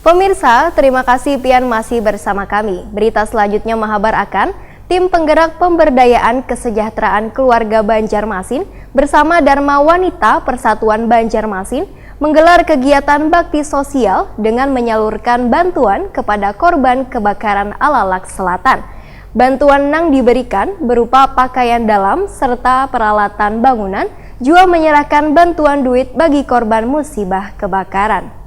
Pemirsa, terima kasih Pian masih bersama kami. Berita selanjutnya mengabarkan tim penggerak pemberdayaan kesejahteraan keluarga Banjarmasin bersama Dharma Wanita Persatuan Banjarmasin menggelar kegiatan bakti sosial dengan menyalurkan bantuan kepada korban kebakaran Alalak Selatan. Bantuan yang diberikan berupa pakaian dalam serta peralatan bangunan, juga menyerahkan bantuan duit bagi korban musibah kebakaran.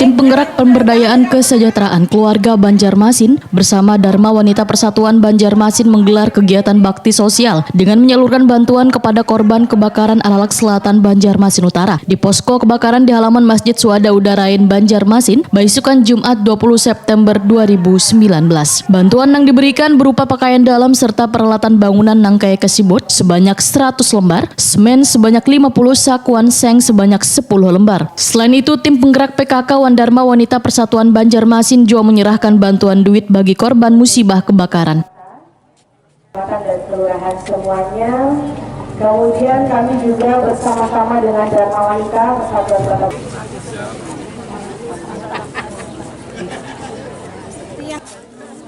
Tim penggerak pemberdayaan kesejahteraan keluarga Banjarmasin bersama Dharma Wanita Persatuan Banjarmasin menggelar kegiatan bakti sosial dengan menyalurkan bantuan kepada korban kebakaran Alalak Selatan Banjarmasin Utara di posko kebakaran di halaman Masjid Suada Udarain Banjarmasin, Baisukan Jumat 20 September 2019. Bantuan yang diberikan berupa pakaian dalam serta peralatan bangunan nangkai kesibut sebanyak 100 lembar, semen sebanyak 50, sakuan seng sebanyak 10 lembar. Selain itu, tim penggerak PKK Dharma Wanita Persatuan Banjarmasin juga menyerahkan bantuan duit bagi korban musibah kebakaran. Dan kelurahan semuanya. Kemudian kami juga bersama-sama dengan Dharma Wanita Persatuan Banjarmasin.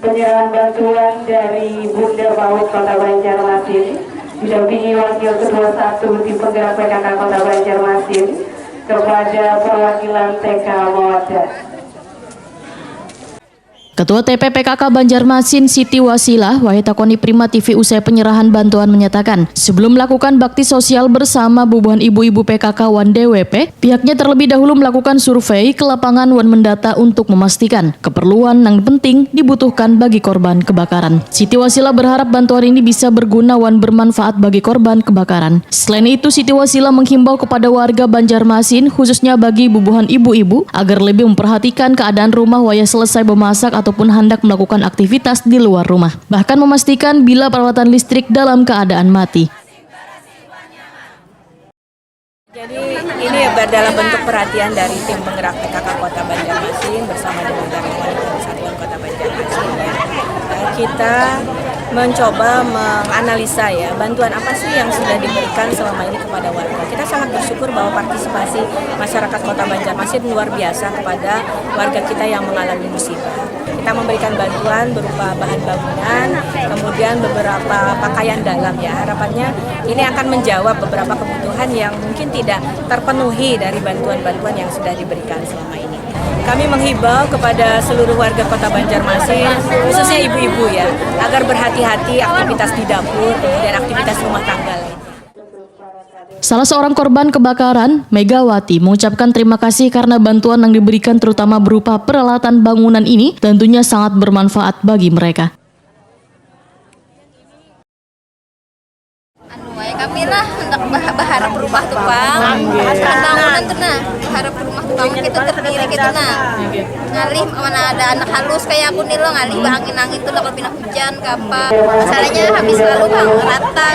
Penyerahan bantuan dari Bunda Baut Kota Banjarmasin didampingi Wakil Ketua 1 Tim Penggerak PKK Kota Banjarmasin kepada perwakilan TK Mawaddah. Ketua TP PKK Banjarmasin Siti Wasilah Wahitakoni Prima TV usai penyerahan bantuan menyatakan sebelum melakukan bakti sosial bersama bubuhan ibu-ibu PKK wan DWP, pihaknya terlebih dahulu melakukan survei ke lapangan wan mendata untuk memastikan keperluan yang penting dibutuhkan bagi korban kebakaran. Siti Wasilah berharap bantuan ini bisa berguna wan bermanfaat bagi korban kebakaran. Selain itu, Siti Wasilah menghimbau kepada warga Banjarmasin khususnya bagi bubuhan ibu-ibu agar lebih memperhatikan keadaan rumah waya selesai memasak ataupun hendak melakukan aktivitas di luar rumah. Bahkan memastikan bila peralatan listrik dalam keadaan mati. Jadi ini adalah bentuk perhatian dari tim penggerak PKK Kota Banjarmasin bersama dengan Dharma Wanita Persatuan Kota Banjarmasin. Kita mencoba menganalisa bantuan apa sih yang sudah diberikan selama ini kepada warga. Kita sangat bersyukur bahwa partisipasi masyarakat Kota Banjarmasin luar biasa kepada warga kita yang mengalami musibah. Kita memberikan bantuan berupa bahan bangunan, kemudian beberapa pakaian dalam harapannya ini akan menjawab beberapa kebutuhan yang mungkin tidak terpenuhi dari bantuan-bantuan yang sudah diberikan selama ini. Kami menghimbau kepada seluruh warga Kota Banjarmasin, khususnya ibu-ibu agar berhati-hati aktivitas di dapur, kemudian aktivitas rumah tangga lainnya. Salah seorang korban kebakaran, Megawati, mengucapkan terima kasih karena bantuan yang diberikan terutama berupa peralatan bangunan ini tentunya sangat bermanfaat bagi mereka. Kami lah hendak berharap rumah tuh bang, bangunan tuh berharap rumah tuh bang kita terdiri gitu ngalih mana ada anak halus kayak aku nih lo ngalih angin tuh kalau pindah hujan kapal masalahnya habis lalu bang rata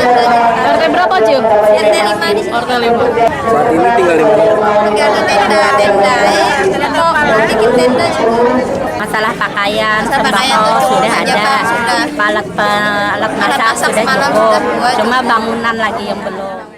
RT berapa Cil? RT 5 di sini. RT 5. Saat ini tinggal di mana? Bikin tenda Masalah pakaian, pakaian sembako tuh sudah ada, sudah. alat masak sudah semalam cukup, sudah cuma bangunan lagi yang belum.